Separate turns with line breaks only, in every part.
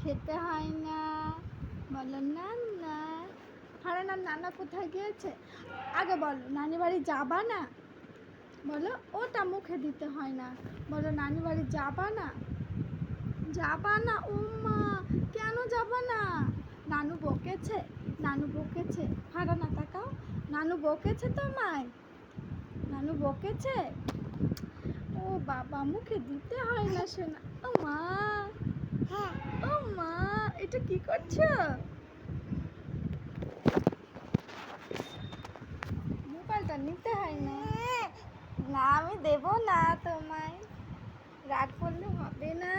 খেতে হয় না, বলো নান্না। ফারানার নানা কোথায় গিয়েছে? আগে বলো নানি বাড়ি যাবা না, বলো। ওটা মুখে দিতে হয় না, বলো নানি বাড়ি যাবা না। যাবা না? উম্মা, কেন যাবা না? নানু বকেছে, নানু বকেছে। ফারানা তাকাও, নানু বকেছে তোমায়, নানু বকেছে। ও বাবা, মুখে দিতে হয় না শোনা। ও মা, ও মা, এটা কি করছো? মোবাইলটা নিতে হয় না। না, আমি দেব না তোমায়, রাগ করলে হবে না।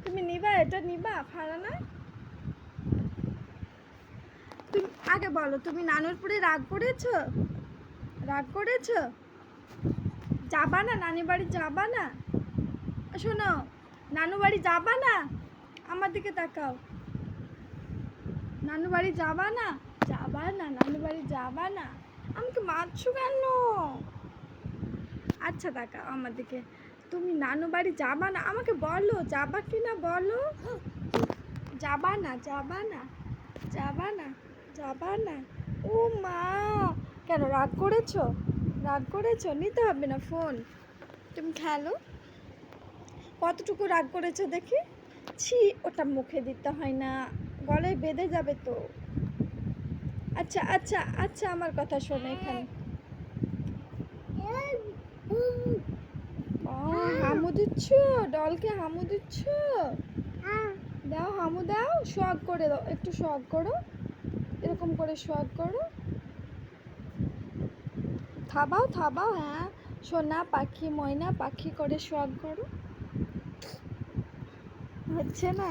তুমি নিবা, এটা নিবা ফারানা? তুমি আগে বলো, তুমি নানুর পরে রাগ করেছো? রাগ করেছো? যাবা না নানি বাড়ি, যাবা না? শোনো, নানু বাড়ি যাবা না? আমার দিকে তাকাও। নানু বাড়ি যাবা না? যাবা না, নানু বাড়ি যাবা না? আমাকে মারছো কেন? আচ্ছা তাকাও আমার দিকে। তুমি নানু বাড়ি যাবা না? আমাকে বলো যাবা কি না, বলো। যাবা না, যাবা না, যাবা না, যাবা না। ও মা, কেন রাগ করেছো? রাগ করেছো? নিতে হবে না ফোন, তুমি খেলো। কতটুকু রাগ করেছো দেখি। ছি, ওটা মুখে দিতে হয় না, গলায় বেঁধে যাবে তো। আচ্ছা আচ্ছা আচ্ছা, আমার কথা শোনো এখানে। হামু দিচ্ছ ডলকে, হামু দিচ্ছ? দাও হামু দাও, শখ করে দাও, একটু শখ করো, এরকম করে শখ করো। থাবাও থাবাও, হ্যাঁ, সোনা পাখি ময়না পাখি করে শখ করো। হচ্ছে না?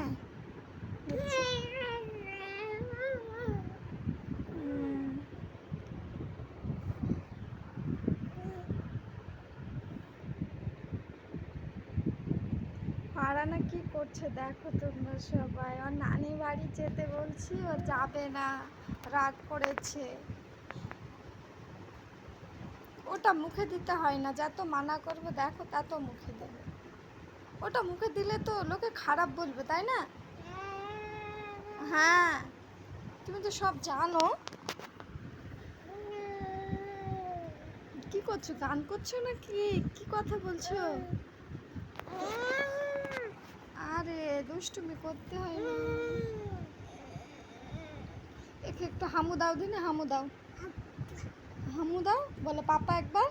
ফারানা কি করছে দেখো তোমরা সবাই। ওর নানি বাড়ি যেতে বলছি, ও যাবে না, রাগ করেছে। ওটা মুখে দিতে হয় না, যত মানা করবো দেখো তত মুখে দেবে। ওটা মুখে দিলে তো লোকে খারাপ বলবে, তাই না? হ্যাঁ, তুমি তো সব জানো। কি করছো, গান করছো নাকি? কি কথা বলছো? আরে দুষ্টুমি করতে হয় না। একে একটু হামু দাও দিনে, হামু দাও, হামু দাও, বলো পাপা একবার।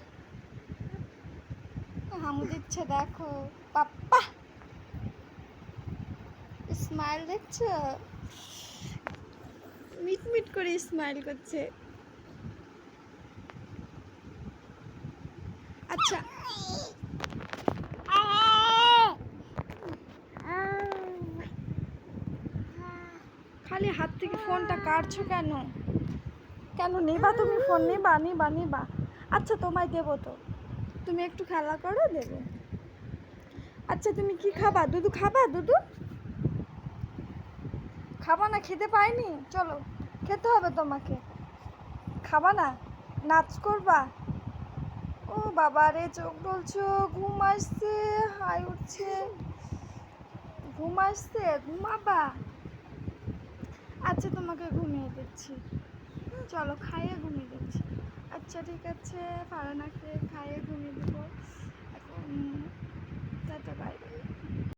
হামু দিচ্ছে দেখো, পাপ্পা স্মাইল দেখছো, মিট মিট করে স্মাইল করছে। আচ্ছা, খালি হাত থেকে ফোনটা কাটছো কেন? কেন নিবা তুমি ফোন? নিবা নিবা নিবা। আচ্ছা তোমায় দেবো তো, তুমি একটু খেলা করো, দেবো। আচ্ছা তুমি কি খাবা? দুধু খাবা? দুধু খাবা না? খেতে পাইনি, চলো খেতে হবে তোমাকে। খাবা না? নাচ করবা? ও বাবা রে, চোখ বলছো, ঘুম আসছে, হাই উঠছে, ঘুম আসছে, ঘুমাবা? আচ্ছা তোমাকে ঘুমিয়ে দিচ্ছি, চলো খাইয়ে ঘুমিয়ে দিচ্ছি। আচ্ছা ঠিক আছে, ফারানাকে খাইয়ে ঘুমিয়ে দেবো এখন।